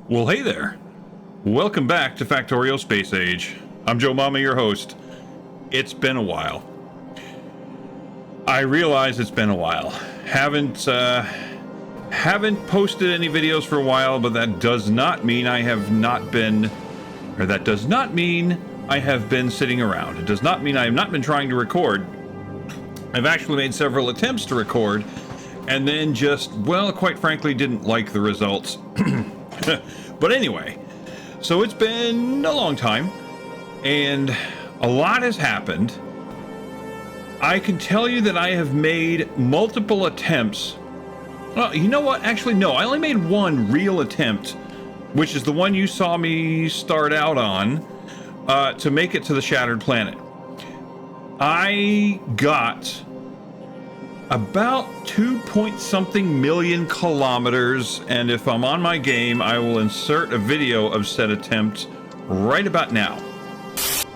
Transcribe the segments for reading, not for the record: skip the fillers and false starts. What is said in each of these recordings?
Well, hey there. Welcome back to Factorio Space Age. I'm Joe Mama, your host. It's been a while. I realize it's been a while. Haven't posted any videos for a while, but that does not mean I have not been, or that does not mean I have been sitting around. It does not mean I have not been trying to record. I've actually made several attempts to record, and then just, well, quite frankly, didn't like the results. But anyway, so it's been a long time, and a lot has happened. I can tell you that I have made multiple attempts. Well, you know what? Actually, no, I only made one real attempt, which is the one you saw me start out on, to make it to the Shattered Planet. I got about 2-point-something million kilometers, and if I'm on my game, I will insert a video of said attempt right about now.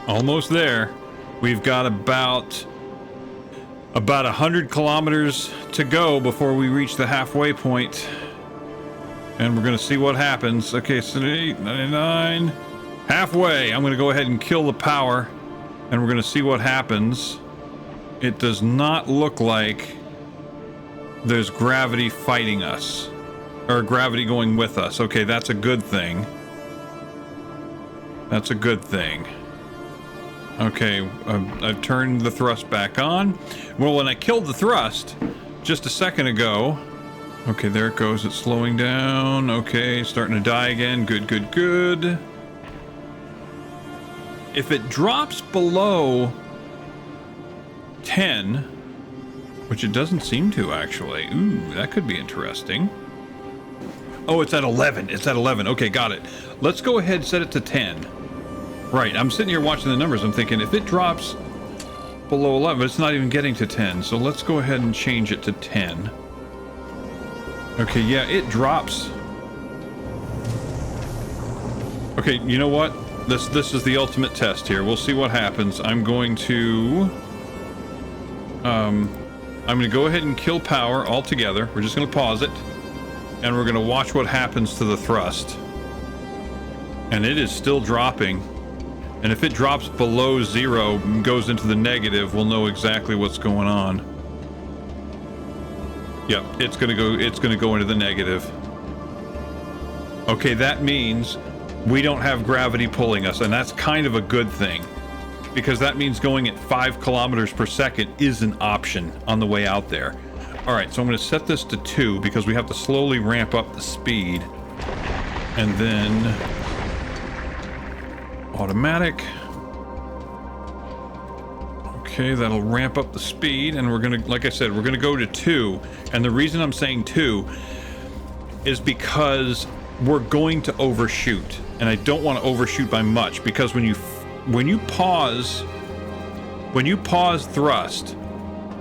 Almost there. We've got about 100 kilometers to go before we reach the halfway point, and we're gonna see what happens. Okay, so 899 halfway. I'm gonna go ahead and kill the power, and we're gonna see what happens. It does not look like there's gravity fighting us, or gravity going with us. Okay, that's a good thing. That's a good thing. Okay, I've turned the thrust back on. Well, when I killed the thrust just a second ago, okay, there it goes. It's slowing down. Okay, starting to die again. Good, good, good. If it drops below 10, which it doesn't seem to, actually. Ooh, that could be interesting. Oh, it's at 11. It's at 11. Okay, got it. Let's go ahead and set it to 10. Right, I'm sitting here watching the numbers. I'm thinking, if it drops below 11, it's not even getting to 10. So let's go ahead and change it to 10. Okay, yeah, it drops. Okay, you know what? This is the ultimate test here. We'll see what happens. I'm going to go ahead and kill power altogether. We're just going to pause it, and we're going to watch what happens to the thrust. And it is still dropping. And if it drops below 0 and goes into the negative, we'll know exactly what's going on. Yep, it's going to go into the negative. Okay, that means we don't have gravity pulling us, and that's kind of a good thing, because that means going at 5 kilometers per second is an option on the way out there. All right, so I'm going to set this to 2 because we have to slowly ramp up the speed. And then automatic. Okay, that'll ramp up the speed, and we're going to, like I said, we're going to go to 2. And the reason I'm saying 2 is because we're going to overshoot, and I don't want to overshoot by much, because when you pause thrust,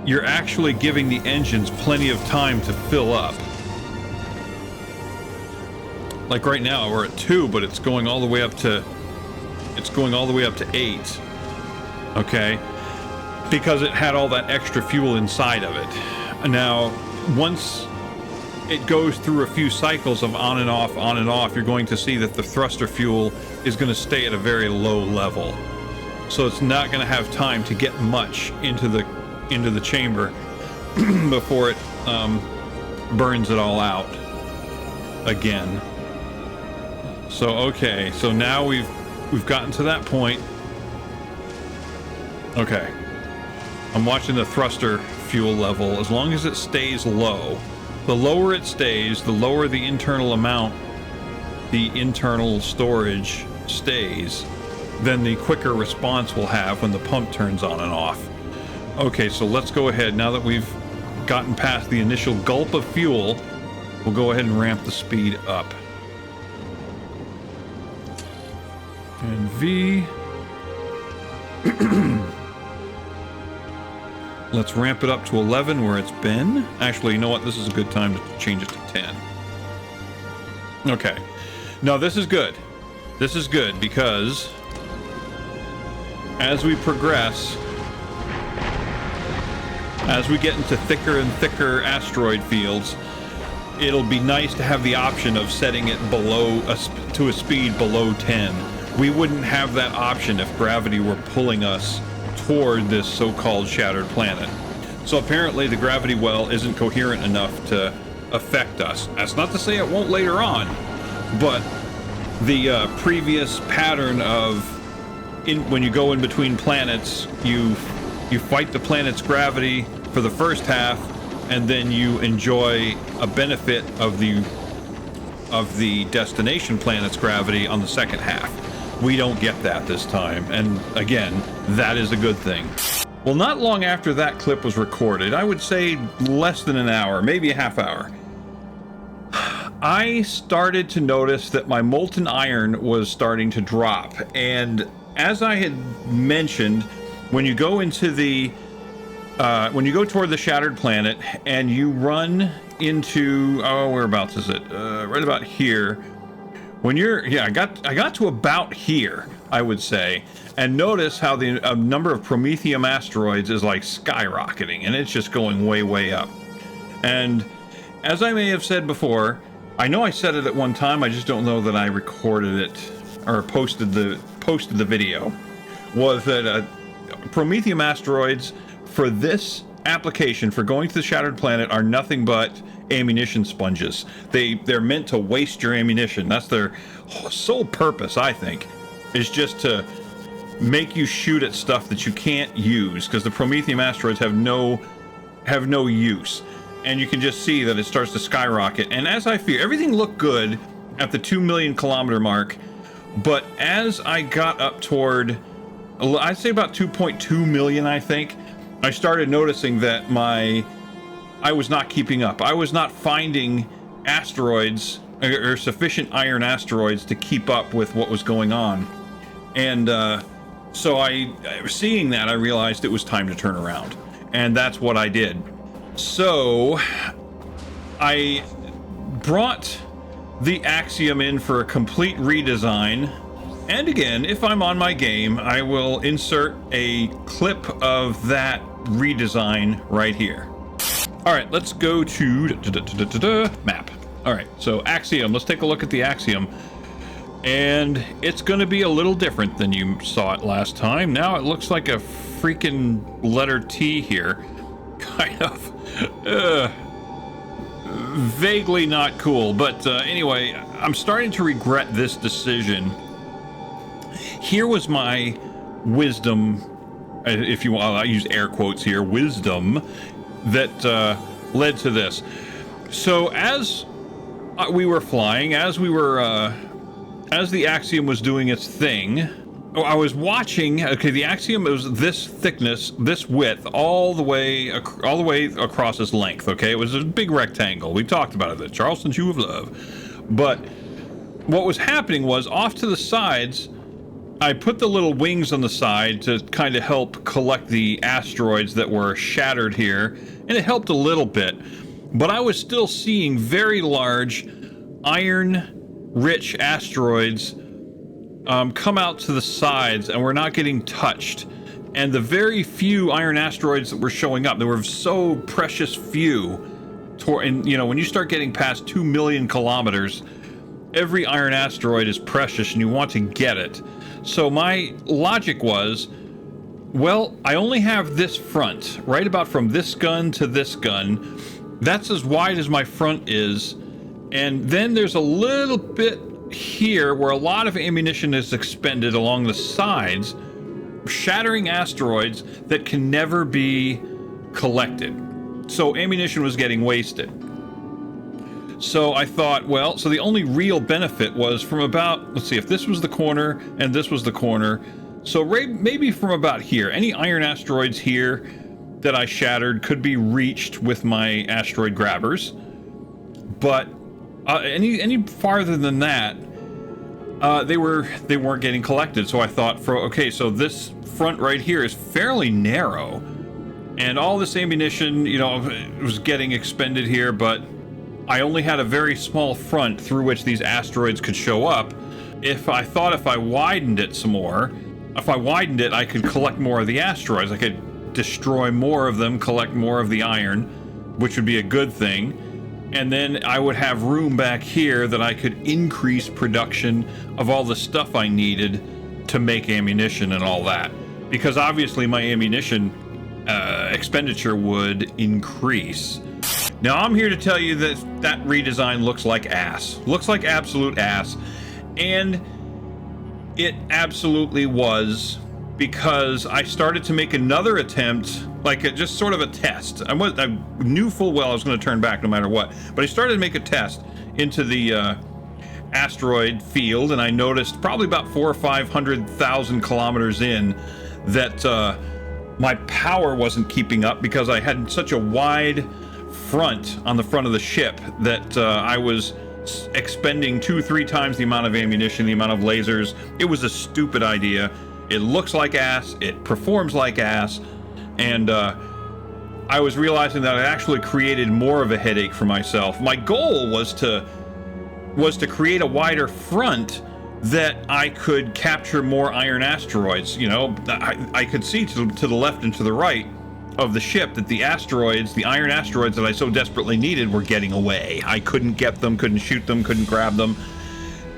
you're actually giving the engines plenty of time to fill up. Like right now we're at 2, but it's going all the way up to 8. Okay, because it had all that extra fuel inside of it. Now once it goes through a few cycles of on and off, you're going to see that the thruster fuel is going to stay at a very low level. So it's not going to have time to get much into the chamber before it burns it all out again. So okay, so now we've gotten to that point. Okay, I'm watching the thruster fuel level. As long as it stays low, the lower it stays, the lower the internal amount, the internal storage stays, then the quicker response we'll have when the pump turns on and off. Okay, so let's go ahead. Now that we've gotten past the initial gulp of fuel, we'll go ahead and ramp the speed up. And V. Let's ramp it up to 11 where it's been. Actually, you know what? This is a good time to change it to 10. Okay. No, this is good. This is good because as we progress, as we get into thicker and thicker asteroid fields, it'll be nice to have the option of setting it to a speed below 10. We wouldn't have that option if gravity were pulling us toward this so-called shattered planet. So apparently the gravity well isn't coherent enough to affect us. That's not to say it won't later on, but the previous pattern of when you go in between planets, you fight the planet's gravity for the first half, and then you enjoy a benefit of the destination planet's gravity on the second half. We don't get that this time, and again, that is a good thing. Well, not long after that clip was recorded, I would say less than an hour, maybe a half hour, I started to notice that my molten iron was starting to drop. And as I had mentioned, when you go into the when you go toward the shattered planet and you run into, whereabouts is it? Right about here. When you're, I got to about here, I would say, and notice how the number of Prometheum asteroids is like skyrocketing, and it's just going way, way up. And as I may have said before, I know I said it at one time, I just don't know that I recorded it or posted the video, was that Prometheum asteroids for this application, for going to the shattered planet, are nothing but ammunition sponges. They're meant to waste your ammunition. That's their sole purpose, I think, is just to make you shoot at stuff that you can't use, because the Prometheum asteroids have no use. And you can just see that it starts to skyrocket. And as I fear, everything looked good at the 2 million kilometer mark, but as I got up toward, I'd say about 2.2 million, I think, I started noticing that I was not keeping up. I was not finding asteroids or sufficient iron asteroids to keep up with what was going on. And so seeing that, I realized it was time to turn around. And that's what I did. So I brought the Axiom in for a complete redesign. And again, if I'm on my game, I will insert a clip of that redesign right here. All right, let's go to map. All right, so Axiom, let's take a look at the Axiom. And it's going to be a little different than you saw it last time. Now it looks like a freaking letter T here. Kind of vaguely not cool, but anyway, I'm starting to regret this decision. Here was my wisdom, if you want, I use air quotes here, wisdom, that led to this. So as we were flying, as the Axiom was doing its thing, I was watching. Okay, the Axiom was this thickness, this width, all the way across its length. Okay, it was a big rectangle. We talked about it, the Charleston Shoe of Love. But what was happening was, off to the sides, I put the little wings on the side to kind of help collect the asteroids that were shattered here, and it helped a little bit. But I was still seeing very large iron-rich asteroids come out to the sides, and we're not getting touched. And the very few iron asteroids that were showing up, there were so precious few. And you know, when you start getting past 2 million kilometers, every iron asteroid is precious, and you want to get it. So my logic was, well, I only have this front, right about from this gun to this gun. That's as wide as my front is. And then there's a little bit here where a lot of ammunition is expended along the sides, shattering asteroids that can never be collected. So ammunition was getting wasted. So I thought, well, so the only real benefit was from about, let's see, if this was the corner and this was the corner, so maybe from about here, any iron asteroids here that I shattered could be reached with my asteroid grabbers. But any farther than that, they weren't getting collected. So I thought, so this front right here is fairly narrow, and all this ammunition, you know, was getting expended here, but I only had a very small front through which these asteroids could show up. If I widened it some more, I could collect more of the asteroids. I could destroy more of them, collect more of the iron, which would be a good thing. And then I would have room back here that I could increase production of all the stuff I needed to make ammunition and all that. Because obviously my ammunition expenditure would increase. Now I'm here to tell you that that redesign looks like ass. Looks like absolute ass. And it absolutely was, because I started to make another attempt, like just sort of a test. I knew full well I was going to turn back no matter what, but I started to make a test into the asteroid field, and I noticed probably about 400,000 or 500,000 kilometers in that my power wasn't keeping up, because I had such a wide front on the front of the ship that I was expending 2-3 times the amount of ammunition, the amount of lasers. It was a stupid idea. It looks like ass, it performs like ass, and I was realizing that I actually created more of a headache for myself. My goal was to create a wider front that I could capture more iron asteroids. You know, I could see to the left and to the right of the ship that the asteroids, the iron asteroids that I so desperately needed, were getting away. I couldn't get them, couldn't shoot them, couldn't grab them,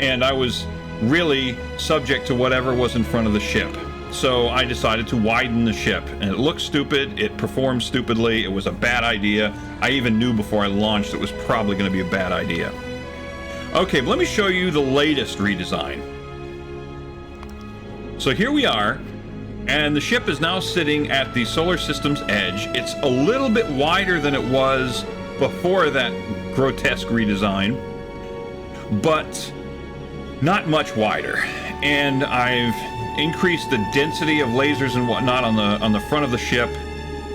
and I was really subject to whatever was in front of the ship. So I decided to widen the ship, and it looked stupid, it performed stupidly, it was a bad idea. I even knew before I launched it was probably going to be a bad idea. Okay, but let me show you the latest redesign. So here we are, and the ship is now sitting at the solar system's edge. It's a little bit wider than it was before that grotesque redesign, but not much wider. And I've increased the density of lasers and whatnot on the front of the ship.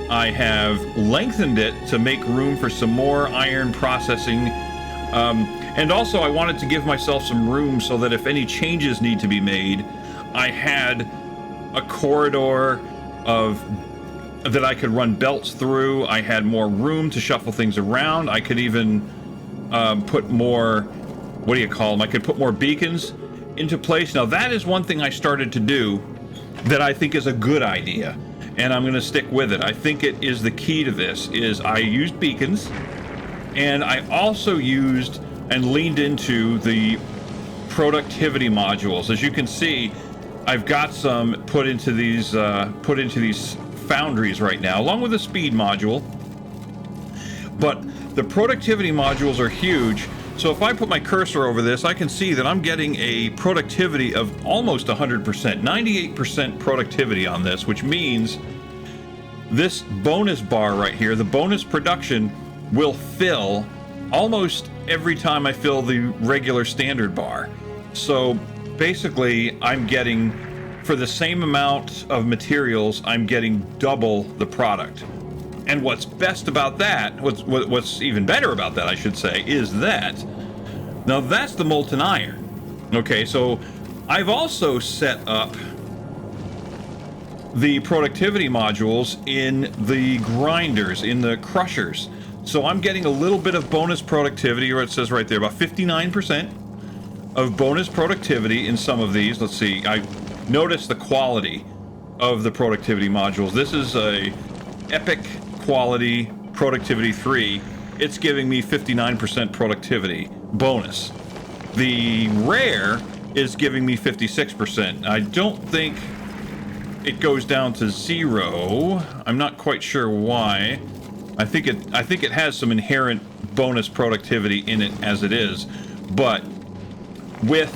I have lengthened it to make room for some more iron processing. And also I wanted to give myself some room so that if any changes need to be made, I had a corridor that I could run belts through. I had more room to shuffle things around. I could even put more, what do you call them? I could put more beacons into place. Now that is one thing I started to do that I think is a good idea, and I'm going to stick with it. I think it is the key to this, is I used beacons, and I also used and leaned into the productivity modules. As you can see, I've got some put into these foundries right now, along with a speed module. But the productivity modules are huge. So if I put my cursor over this, I can see that I'm getting a productivity of almost 100%, 98% productivity on this, which means this bonus bar right here, the bonus production, will fill almost every time I fill the regular standard bar. So basically, I'm getting, for the same amount of materials, I'm getting double the product. And what's best about that, what's even better about that, I should say, is that, now that's the molten iron. Okay, so I've also set up the productivity modules in the grinders, in the crushers. So I'm getting a little bit of bonus productivity, or it says right there, about 59% of bonus productivity in some of these. Let's see, I notice the quality of the productivity modules. This is a epic quality productivity 3. It's giving me 59% productivity bonus. The rare is giving me 56%. I don't think it goes down to 0. I'm not quite sure why. I think it has some inherent bonus productivity in it as it is, but with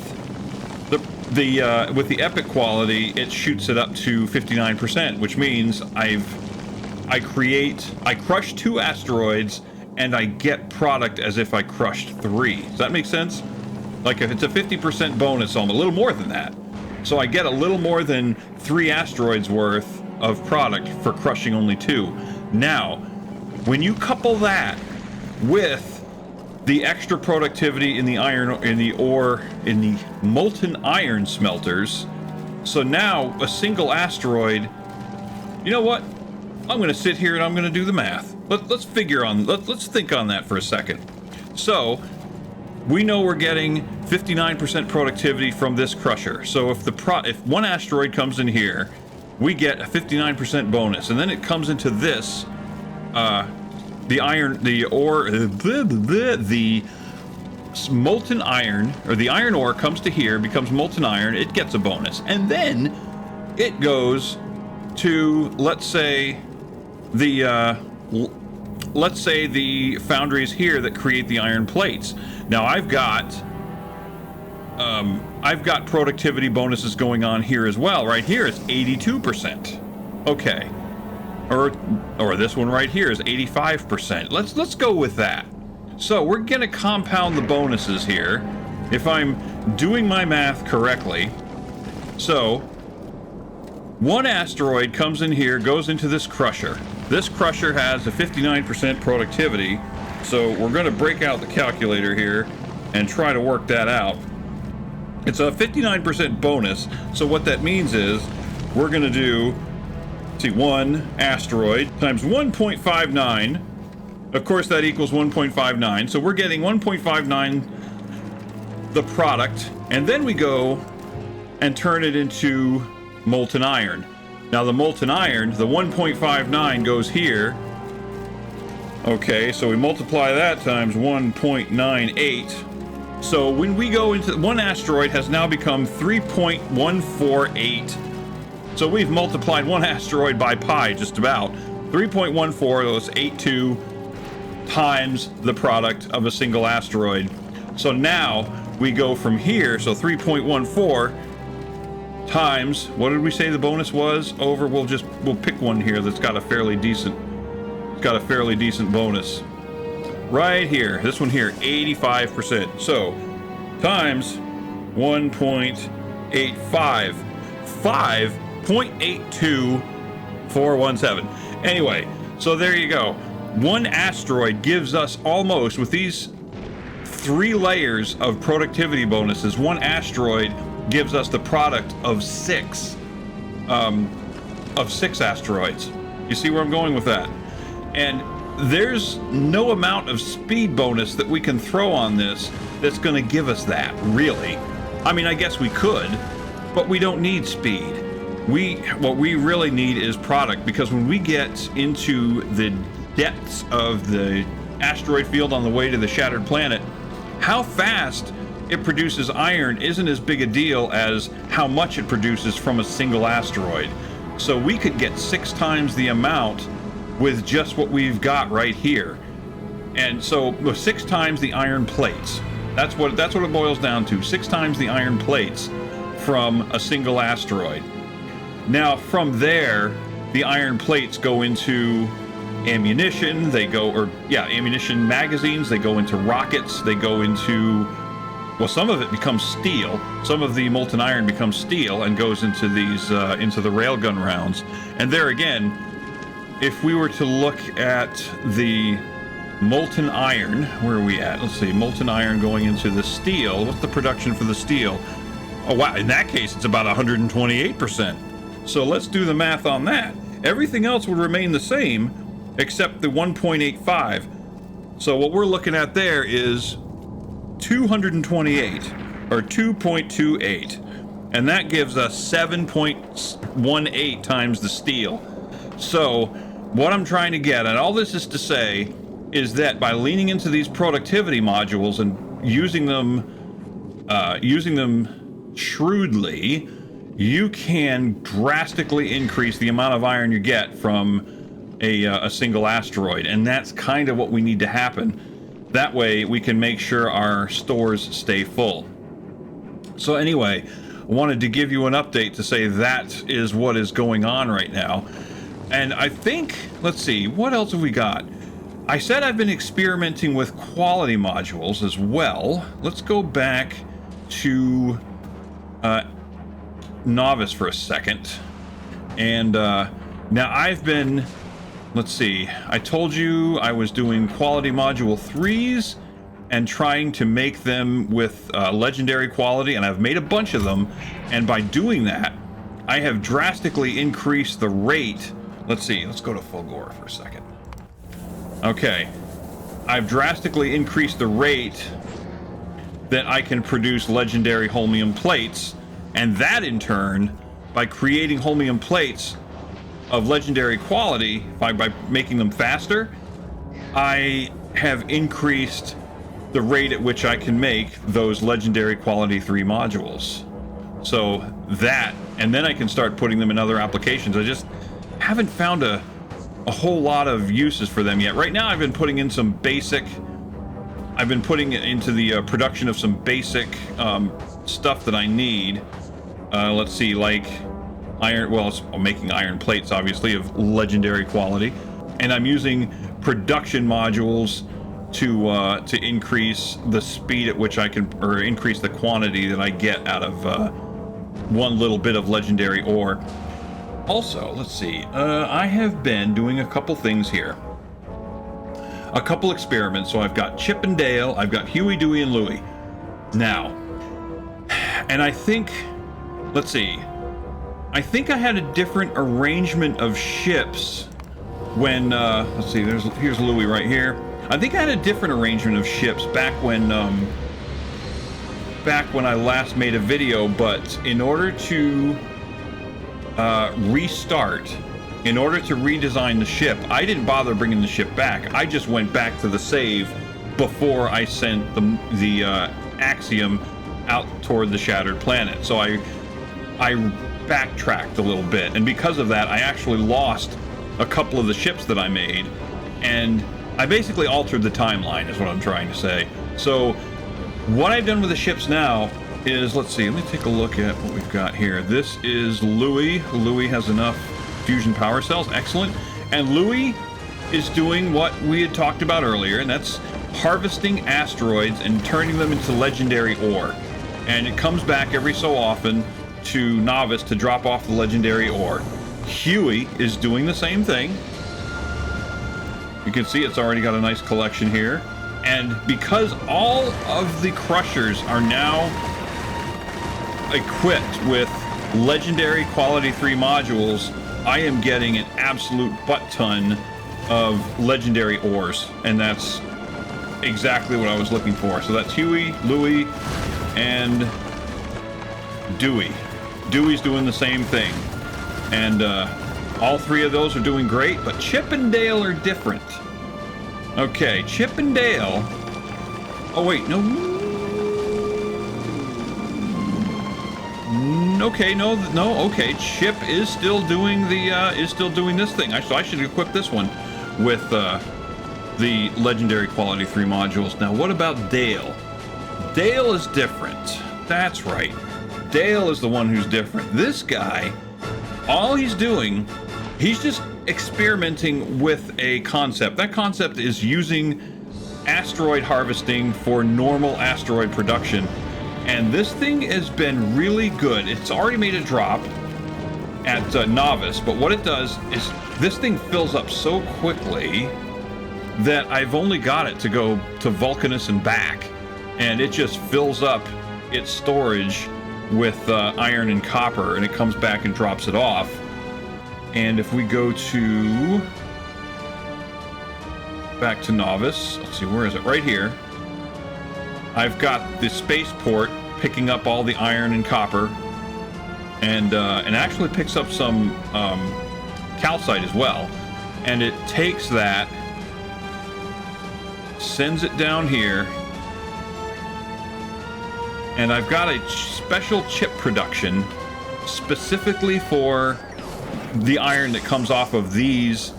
the epic quality, it shoots it up to 59%, which means I crush 2 asteroids and I get product as if I crushed 3. Does that make sense? Like if it's a 50% bonus, so I'm a little more than that. So I get a little more than 3 asteroids worth of product for crushing only 2. Now, when you couple that with the extra productivity in the molten iron smelters, so now a single asteroid, you know what? I'm going to sit here and I'm going to do the math. Let's think on that for a second. So we know we're getting 59% productivity from this crusher. So if one asteroid comes in here, we get a 59% bonus, and then it comes into this the molten iron, or the iron ore comes to here, becomes molten iron, it gets a bonus. And then it goes to, let's say the foundries here that create the iron plates. Now I've got productivity bonuses going on here as well. Right here is 82%. Okay. Or this one right here is 85%. Let's go with that. So we're gonna compound the bonuses here, if I'm doing my math correctly. So one asteroid comes in here, goes into this crusher. This crusher has a 59% productivity, so we're gonna break out the calculator here and try to work that out. It's a 59% bonus, so what that means is we're gonna do, one asteroid times 1.59. Of course, that equals 1.59. So we're getting 1.59 the product, and then we go and turn it into molten iron. Now the molten iron, the 1.59 goes here. Okay, so we multiply that times 1.98. So when we go into one asteroid has now become 3.148. So we've multiplied one asteroid by pi, just about. 3.14, that's 82 times the product of a single asteroid. So now we go from here, so 3.14 times, what did we say the bonus was over? We'll pick one here that's got a fairly decent bonus. Right here, this one here, 85%. So times 1.85, 5.82417. Anyway, so there you go. One asteroid gives us almost, with these 3 layers of productivity bonuses, one asteroid gives us the product of 6 asteroids. You see where I'm going with that? And there's no amount of speed bonus that we can throw on this that's going to give us that, really. I mean, I guess we could, but we don't need speed. What we really need is product, because when we get into the depths of the asteroid field on the way to the shattered planet, how fast it produces iron isn't as big a deal as how much it produces from a single asteroid. So we could get 6 times the amount with just what we've got right here. And so 6 times the iron plates. That's what it boils down to. 6 times the iron plates from a single asteroid. Now from there, the iron plates go into ammunition, ammunition magazines, they go into rockets, they go into, well, some of it becomes steel. Some of the molten iron becomes steel and goes into these into the railgun rounds. And there again, if we were to look at the molten iron, where are we at? Let's see, molten iron going into the steel. What's the production for the steel? Oh wow, in that case it's about 128%. So let's do the math on that. Everything else would remain the same except the 1.85. So what we're looking at there is 228, or 2.28, and that gives us 7.18 times the steel. So what I'm trying to get, and all this is to say, is that by leaning into these productivity modules and using them shrewdly, you can drastically increase the amount of iron you get from a single asteroid, and that's kind of what we need to happen. That way we can make sure our stores stay full. So anyway, I wanted to give you an update to say that is what is going on right now. And I think, let's see, what else have we got? I said I've been experimenting with quality modules as well. Let's go back to Novice for a second. And now I've been, let's see, I told you I was doing quality module 3s and trying to make them with legendary quality, and I've made a bunch of them, and by doing that I have drastically increased the rate. Let's see, let's go to Fulgore for a second. Okay, I've drastically increased the rate that I can produce legendary holmium plates, and that in turn, by creating holmium plates of legendary quality, by making them faster, I have increased the rate at which I can make those legendary quality 3 modules. So that, and then I can start putting them in other applications. I just haven't found a whole lot of uses for them yet. Right now I've been putting in some basic, I've been putting it into the production of some basic stuff that I need. Let's see, like iron, well, I'm making iron plates, obviously, of legendary quality. And I'm using production modules to increase the speed at which I can, or increase the quantity that I get out of one little bit of legendary ore. Also, let's see, I have been doing a couple things here. A couple experiments. So I've got Chip and Dale, I've got Huey, Dewey, and Louie. Now, and I think, let's see, I think I had a different arrangement of ships when, let's see, here's Louie right here. I think I had a different arrangement of ships back when I last made a video, but in order to restart, in order to redesign the ship, I didn't bother bringing the ship back. I just went back to the save before I sent the Axiom out toward the shattered planet. So I backtracked a little bit, and because of that I actually lost a couple of the ships that I made, and I basically altered the timeline is what I'm trying to say. So what I've done with the ships now is, let's see, let me take a look at what we've got here. This is Louie. Louie has enough fusion power cells, excellent. And Louie is doing what we had talked about earlier, and that's harvesting asteroids and turning them into legendary ore. And it comes back every so often to Novice to drop off the legendary ore. Huey is doing the same thing. You can see it's already got a nice collection here. And because all of the crushers are now equipped with legendary quality 3 modules, I am getting an absolute butt ton of legendary ores, and that's exactly what I was looking for. So that's Huey, Louie, and Dewey. Dewey's doing the same thing, and all 3 of those are doing great, but Chip and Dale are different. Okay, Chip and Dale. Oh wait, no. Okay, no. Okay, Chip is still doing this thing. So I should equip this one with the legendary quality 3 modules. Now, what about Dale? Dale is different. That's right. Dale is the one who's different. This guy, all he's doing, he's just experimenting with a concept. That concept is using asteroid harvesting for normal asteroid production. And this thing has been really good. It's already made a drop at Novice, but what it does is this thing fills up so quickly that I've only got it to go to Vulcanus and back, and it just fills up its storage with iron and copper, and it comes back and drops it off. And if we go to back to Novice, let's see, where is it? Right here. I've got the spaceport picking up all the iron and copper, and actually picks up some calcite as well. And it takes that, sends it down here, and I've got a special chip production specifically for the iron that comes off of these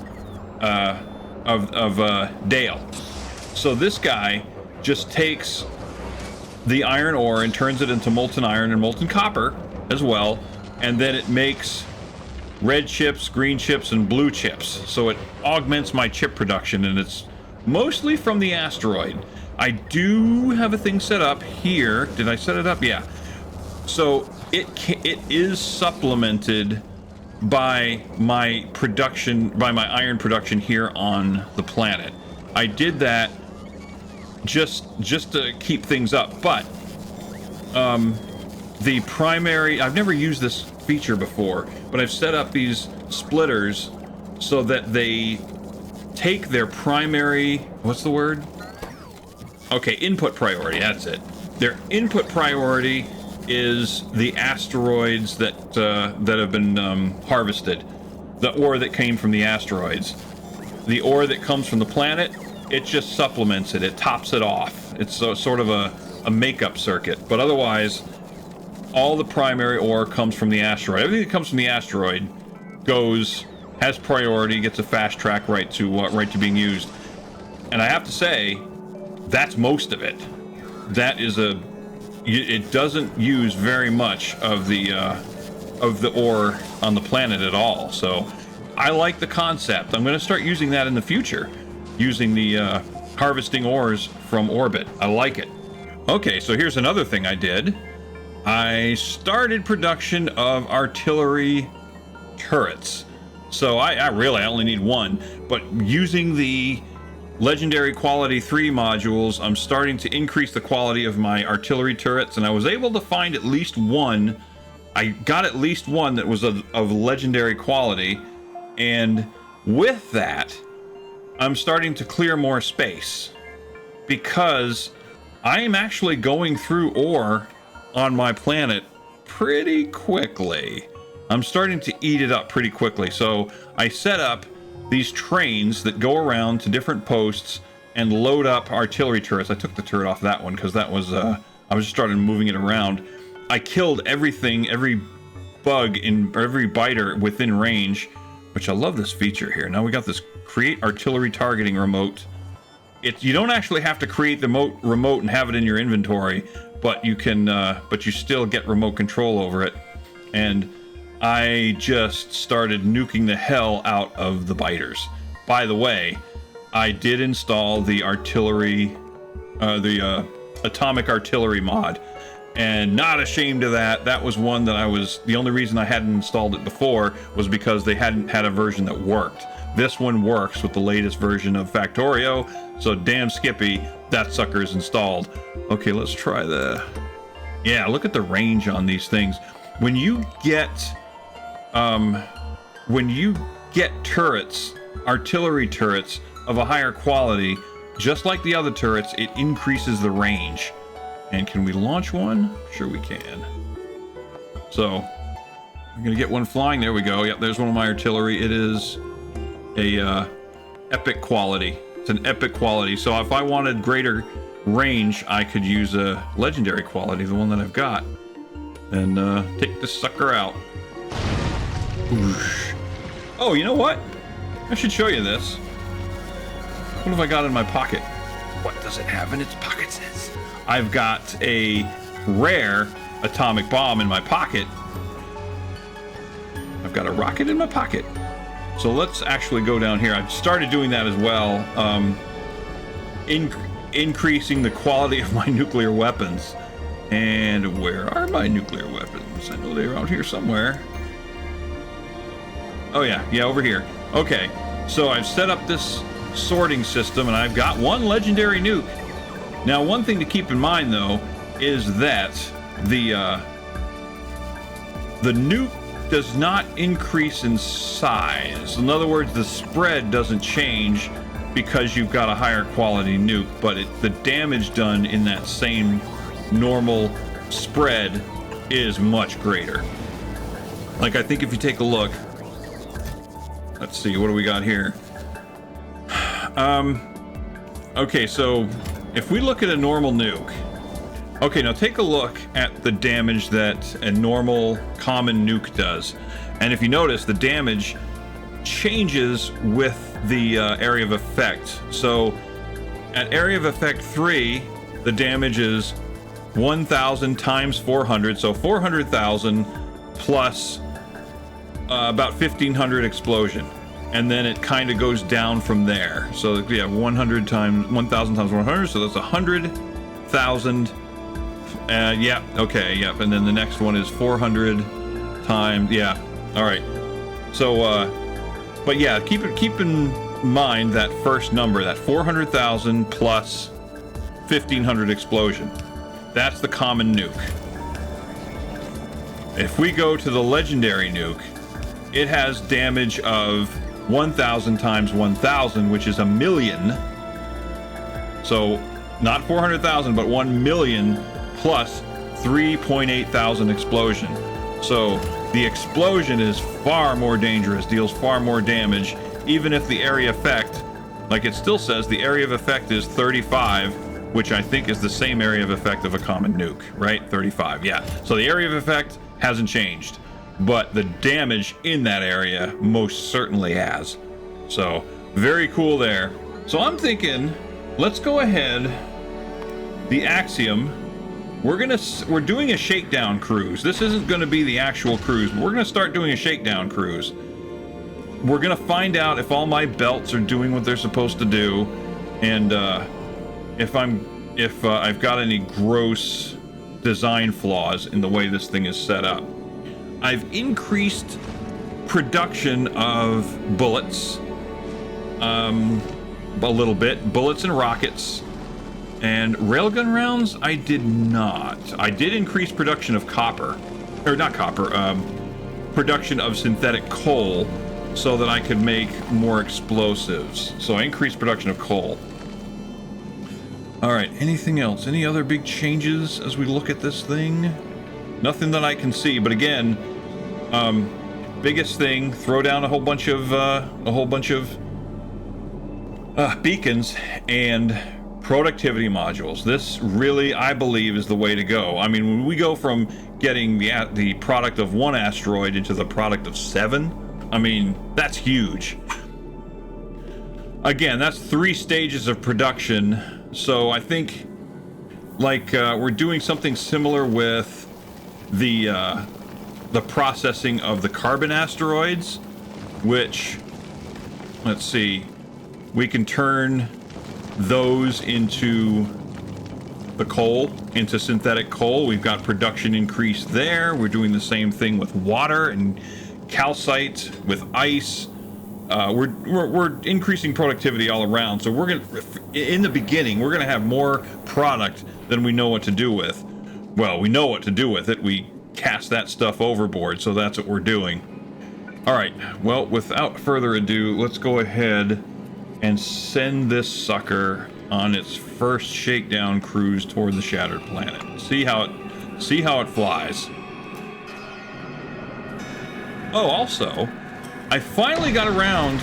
of Dale. So this guy just takes the iron ore and turns it into molten iron and molten copper as well, and then it makes red chips, green chips, and blue chips. So it augments my chip production, and it's mostly from the asteroid. I do have a thing set up here. Did I set it up? Yeah. So it is supplemented by my production, by my iron production here on the planet. I did that just to keep things up, but the primary, I've never used this feature before, but I've set up these splitters so that they take their primary, what's the word? Okay, input priority, that's it. Their input priority is the asteroids that have been harvested, the ore that came from the asteroids. The ore that comes from the planet it just supplements it. It tops it off. It's sort of a makeup circuit. But otherwise, all the primary ore comes from the asteroid. Everything that comes from the asteroid has priority, gets a fast track right to being used. And I have to say, that's most of it. That is it doesn't use very much of the ore on the planet at all. So I like the concept. I'm going to start using that in the future, using the harvesting ores from orbit. I like it. Okay, so here's another thing I did. I started production of artillery turrets. So I only need one, but using the legendary quality 3 modules, I'm starting to increase the quality of my artillery turrets, and I was able to find at least one. I got at least one that was of legendary quality, and with that, I'm starting to clear more space because I am actually going through ore on my planet pretty quickly. I'm starting to eat it up pretty quickly. So I set up these trains that go around to different posts and load up artillery turrets. I took the turret off that one because that was I was just started moving it around. I killed everything, every bug in every biter within range, which I love this feature here. Now we got this create artillery targeting remote. You don't actually have to create the remote and have it in your inventory, but you can but you still get remote control over it. And I just started nuking the hell out of the biters. By the way, I did install the artillery, the atomic artillery mod, and not ashamed of that. That was one that the only reason I hadn't installed it before was because they hadn't had a version that worked. This one works with the latest version of Factorio, so damn Skippy, that sucker's installed. Okay, let's try yeah, look at the range on these things. When you get turrets, artillery turrets of a higher quality, just like the other turrets, it increases the range. And can we launch one? Sure we can. So I'm gonna get one flying. There we go. Yep, there's one of my artillery. It is a epic quality. It's an epic quality. So if I wanted greater range, I could use a legendary quality, the one that I've got, and take this sucker out. Oosh. Oh, you know what? I should show you this. What have I got in my pocket? What does it have in its pockets? I've got a rare atomic bomb in my pocket. I've got a rocket in my pocket. So let's actually go down here. I've started doing that as well, increasing the quality of my nuclear weapons. And where are my nuclear weapons? I know they're out here somewhere. Oh yeah, over here. Okay, so I've set up this sorting system, and I've got one legendary nuke. Now, one thing to keep in mind, though, is that the nuke does not increase in size. In other words, the spread doesn't change because you've got a higher quality nuke, but the damage done in that same normal spread is much greater. Like, I think if you take a look, let's see, what do we got here? Okay, so if we look at a normal nuke, okay, now take a look at the damage that a normal common nuke does. And if you notice, the damage changes with the area of effect. So at area of effect 3, the damage is 1,000 times 400, so 400,000 plus about 1,500 explosion. And then it kind of goes down from there. So yeah, 1,000 times 100, so that's 100,000. Yeah, okay, yep. And then the next one is 400 times, yeah. All right. So, but yeah, keep in mind that first number, that 400,000 plus 1,500 explosion. That's the common nuke. If we go to the legendary nuke, it has damage of 1,000 times 1,000, which is 1,000,000. So not 400,000, but 1,000,000 plus 3.8 thousand explosion. So the explosion is far more dangerous, deals far more damage, even if the area effect Like, it still says the area of effect is 35, which I think is the same area of effect of a common nuke, right? 35, yeah. So the area of effect hasn't changed, but the damage in that area most certainly has. So very cool there. So I'm thinking, let's go ahead. The Axiom, we're doing a shakedown cruise. This isn't going to be the actual cruise, but we're going to start doing a shakedown cruise. We're going to find out if all my belts are doing what they're supposed to do, and if I've got any gross design flaws in the way this thing is set up. I've increased production of bullets a little bit, bullets and rockets, and railgun rounds I did not. I did increase production of copper, or not copper, production of synthetic coal so that I could make more explosives. So I increased production of coal. All right, anything else? Any other big changes as we look at this thing? Nothing that I can see, but again, biggest thing, throw down a whole bunch of beacons and productivity modules. This really, I believe, is the way to go. I mean, when we go from getting the product of 1 asteroid into the product of 7, I mean, that's huge. Again, that's 3 stages of production. So I think, like, we're doing something similar with the processing of the carbon asteroids, which, let's see, we can turn those into the coal, into synthetic coal. We've got production increase there. We're doing the same thing with water and calcite, with ice. We're increasing productivity all around. So we're gonna, in the beginning, we're gonna have more product than we know what to do with. Well, we know what to do with it. We cast that stuff overboard, so that's what we're doing. All right, well, without further ado, let's go ahead and send this sucker on its first shakedown cruise toward the shattered planet. See how it flies. Oh, also, I finally got around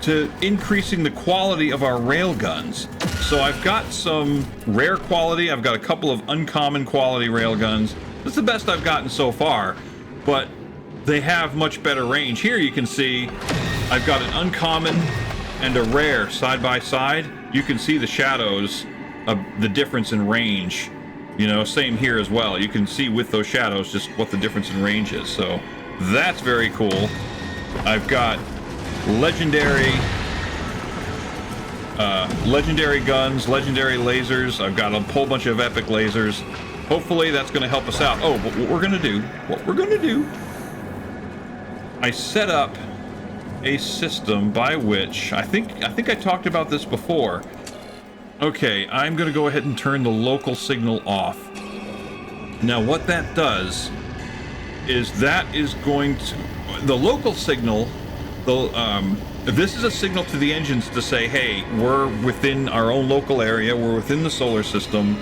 to increasing the quality of our railguns. So I've got some rare quality, I've got a couple of uncommon quality railguns. That's the best I've gotten so far, but they have much better range. Here you can see I've got an uncommon and a rare side by side. You can see the shadows of the difference in range. You know, same here as well. You can see with those shadows just what the difference in range is. So that's very cool. I've got legendary guns, legendary lasers. I've got a whole bunch of epic lasers. Hopefully that's going to help us out. Oh, but what we're going to do, I set up a system by which I think I talked about this before. Okay, I'm going to go ahead and turn the local signal off. Now what that does is the local signal, this is a signal to the engines to say, hey, we're within our own local area, we're within the solar system,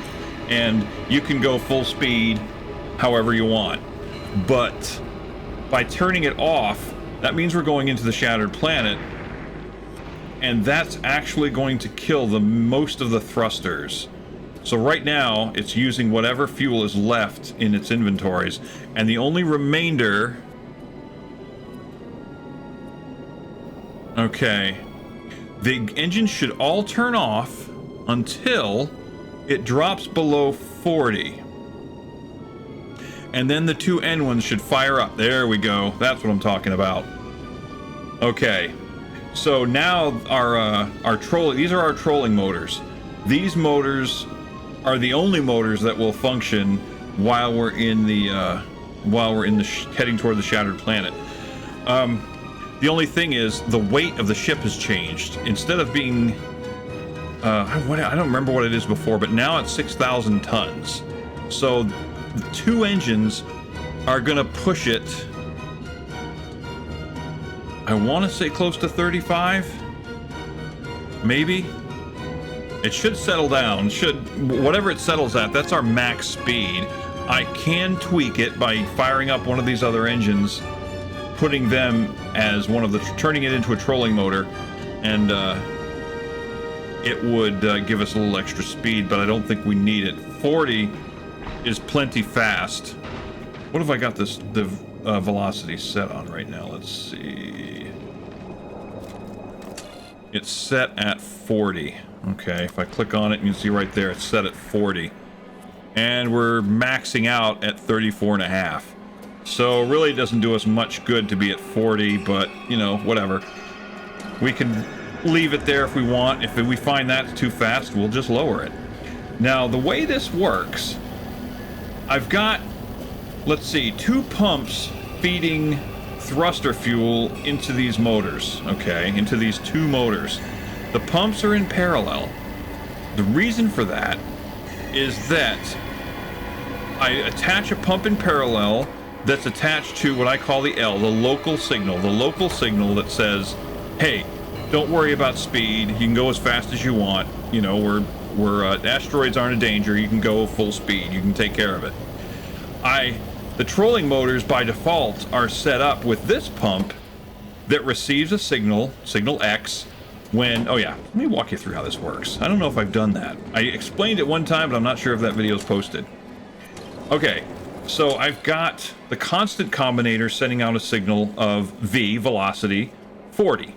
and you can go full speed however you want. But by turning it off, that means we're going into the shattered planet, and that's actually going to kill most of the thrusters. So right now, it's using whatever fuel is left in its inventories, and the only remainder... Okay. The engines should all turn off until it drops below 40. And then the 2 end ones should fire up. There we go. That's what I'm talking about. Okay. So now these are our trolling motors. These motors are the only motors that will function while we're in the heading toward the shattered planet. The only thing is the weight of the ship has changed. Instead of being I don't remember what it is before, but now it's 6,000 tons. So the 2 engines are gonna push it, I want to say close to 35, maybe. It should settle down. Whatever it settles at, that's our max speed. I can tweak it by firing up one of these other engines, putting them as turning it into a trolling motor, and it would give us a little extra speed, but I don't think we need it. 40 is plenty fast. What have I got the velocity set on right now? Let's see. It's set at 40. Okay, if I click on it, you can see right there, it's set at 40. And we're maxing out at 34.5. So really it doesn't do us much good to be at 40, but, you know, whatever. We can leave it there if we want. If we find that's too fast, we'll just lower it. Now, the way this works, I've got, let's see, 2 pumps feeding thruster fuel into these motors, okay, into these 2 motors. The pumps are in parallel. The reason for that is that I attach a pump in parallel that's attached to what I call the L, the local signal that says, hey, don't worry about speed, you can go as fast as you want, you know, asteroids aren't a danger, you can go full speed, you can take care of it. The trolling motors by default are set up with this pump that receives a signal X, when, oh yeah, let me walk you through how this works. I don't know if I've done that. I explained it one time, but I'm not sure if that video is posted. Okay, so I've got the constant combinator sending out a signal of V, velocity, 40.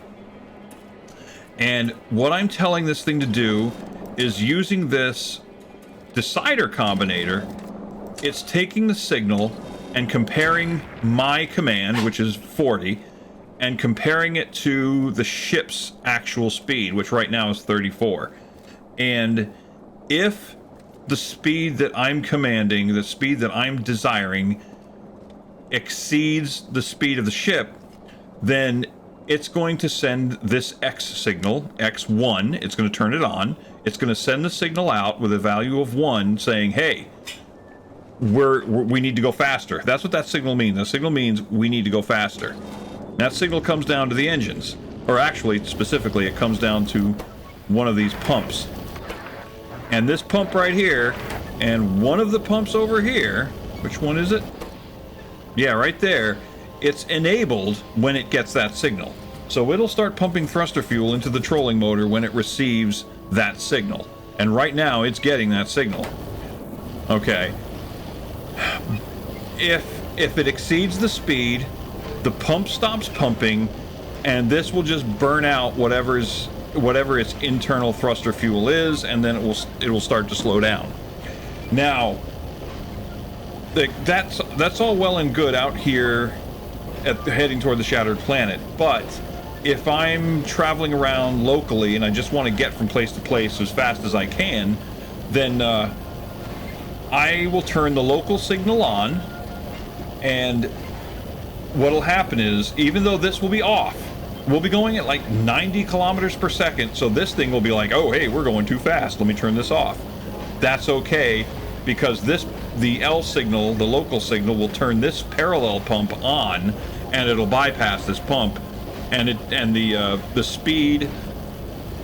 And what I'm telling this thing to do is using this decider combinator, it's taking the signal and comparing my command, which is 40, and comparing it to the ship's actual speed, which right now is 34. And if the speed that I'm commanding, the speed that I'm desiring, exceeds the speed of the ship, then it's going to send this X signal, X1, it's going to turn it on, it's going to send the signal out with a value of 1 saying, hey, we need to go faster. That's what that signal means. That signal means we need to go faster. That signal comes down to the engines, or actually, specifically, it comes down to one of these pumps. And this pump right here, and one of the pumps over here, which one is it? Yeah, right there, it's enabled when it gets that signal. So it'll start pumping thruster fuel into the trolling motor when it receives that signal. And right now, it's getting that signal. Okay. If it exceeds the speed, the pump stops pumping, and this will just burn out whatever its internal thruster fuel is, and then it will start to slow down. Now, that's all well and good out here heading toward the shattered planet, but if I'm traveling around locally and I just want to get from place to place as fast as I can, then I will turn the local signal on, and what'll happen is, even though this will be off, we'll be going at like 90 kilometers per second, so this thing will be like, oh hey, we're going too fast, let me turn this off. That's okay, because the L signal, the local signal, will turn this parallel pump on, and it'll bypass this pump, and the speed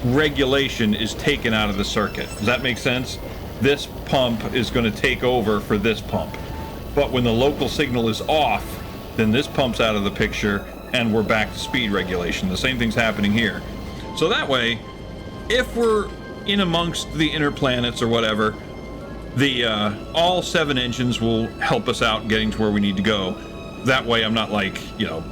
regulation is taken out of the circuit. Does that make sense? This pump is going to take over for this pump. But when the local signal is off, then this pump's out of the picture, and we're back to speed regulation. The same thing's happening here. So that way, if we're in amongst the inner planets or whatever, all 7 engines will help us out getting to where we need to go. That way I'm not like, you know,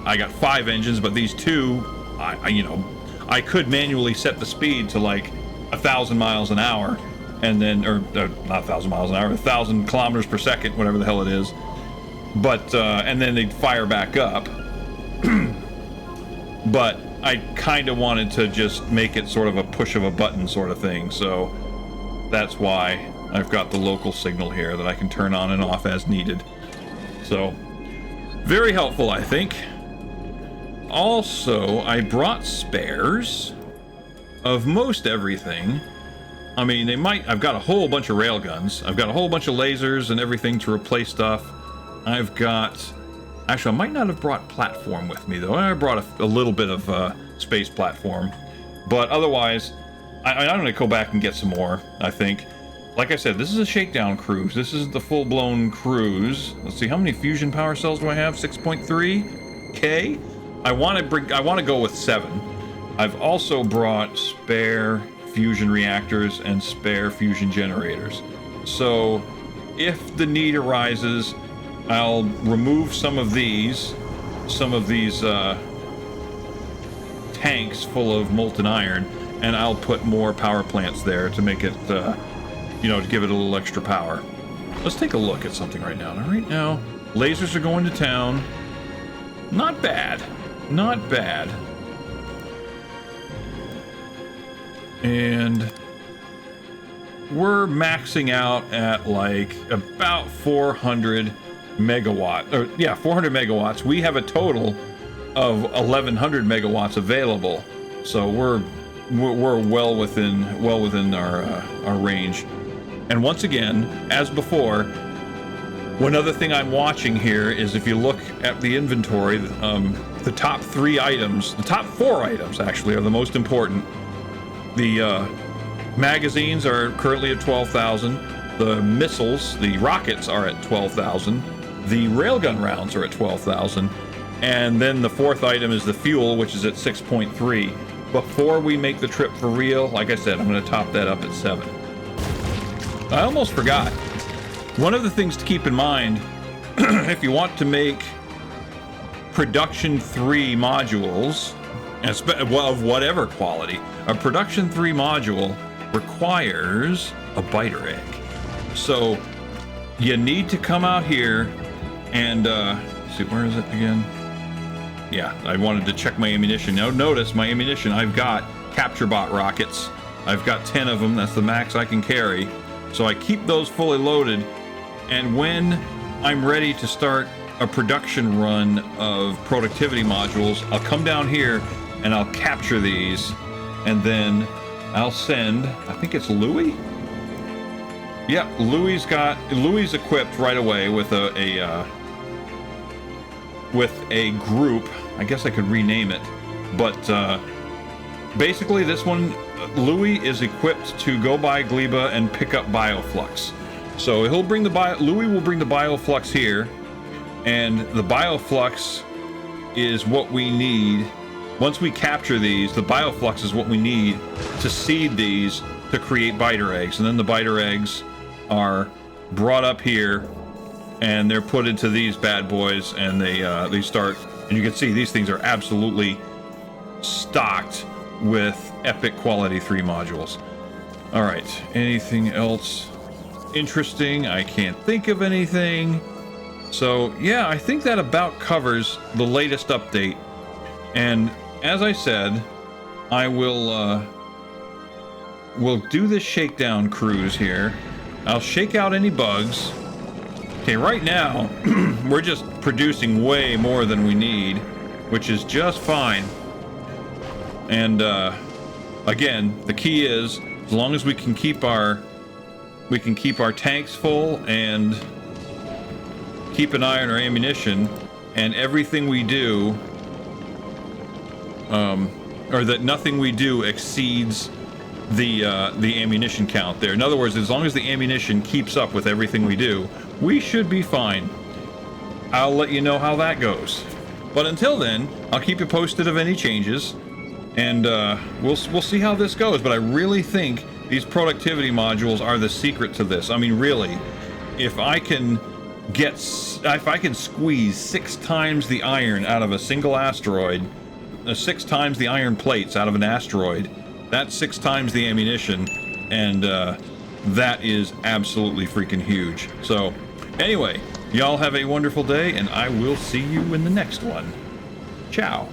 I got 5 engines, but these 2, I could manually set the speed to like 1,000 miles an hour, and then, or not 1,000 miles an hour, 1,000 kilometers per second, whatever the hell it is. But, and then they'd fire back up. But I kind of wanted to just make it sort of a push of a button sort of thing, so that's why I've got the local signal here that I can turn on and off as needed. So, very helpful, I think. Also, I brought spares of most everything. I mean, I've got a whole bunch of railguns. I've got a whole bunch of lasers and everything to replace stuff. Actually, I might not have brought platform with me, though. I brought a little bit of space platform. But otherwise, I'm going to go back and get some more, I think. Like I said, this is a shakedown cruise. This is the full-blown cruise. Let's see, how many fusion power cells do I have? 6.3K? I want to go with 7. I've also brought spare fusion reactors and spare fusion generators. So if the need arises, I'll remove some of these tanks full of molten iron, and I'll put more power plants there to make it, you know, to give it a little extra power. Let's take a look at something right now. Right now, lasers are going to town. Not bad. Not bad. And we're maxing out at like about 400 megawatt, or yeah, 400 megawatts. We have a total of 1100 megawatts available, so we're well within our range. And once again, as before, one other thing I'm watching here is if you look at the inventory, the top 3 items, the top 4 items actually are the most important. The magazines are currently at 12,000. The missiles, the rockets, are at 12,000. The railgun rounds are at 12,000. And then the 4th item is the fuel, which is at 6.3. Before we make the trip for real, like I said, I'm going to top that up at 7. I almost forgot. One of the things to keep in mind, if you want to make production 3 modules, of whatever quality, a production 3 module requires a biter egg. So you need to come out here and see, where is it again? Yeah, I wanted to check my ammunition. Now notice my ammunition, I've got capture bot rockets. I've got 10 of them, that's the max I can carry. So I keep those fully loaded, and when I'm ready to start a production run of productivity modules, I'll come down here and I'll capture these, and then I'll send, I think it's Louis? Yep, Louis equipped right away with a group. I guess I could rename it, but basically this one, Louis is equipped to go by Gleba and pick up Bioflux. So Louis will bring the Bioflux here, and the Bioflux is what we need. Once we capture these, the Bioflux is what we need to seed these to create biter eggs, and then the biter eggs are brought up here and they're put into these bad boys, and they start, and you can see these things are absolutely stocked with epic quality 3 modules. All right, anything else interesting? I can't think of anything. So yeah, I think that about covers the latest update. And as I said, I will do this shakedown cruise here. I'll shake out any bugs. Okay, right now we're just producing way more than we need, which is just fine. And again, the key is, as long as we can keep our tanks full and keep an eye on our ammunition, and everything we do, or that nothing we do exceeds the ammunition count there. In other words, as long as the ammunition keeps up with everything we do, we should be fine. I'll let you know how that goes. But until then, I'll keep you posted of any changes, and we'll see how this goes. But I really think these productivity modules are the secret to this. I mean, really, if I can squeeze 6 times the iron out of a single asteroid, 6 times the iron plates out of an asteroid, that's 6 times the ammunition, and that is absolutely freaking huge. So anyway, y'all have a wonderful day, and I will see you in the next one. Ciao.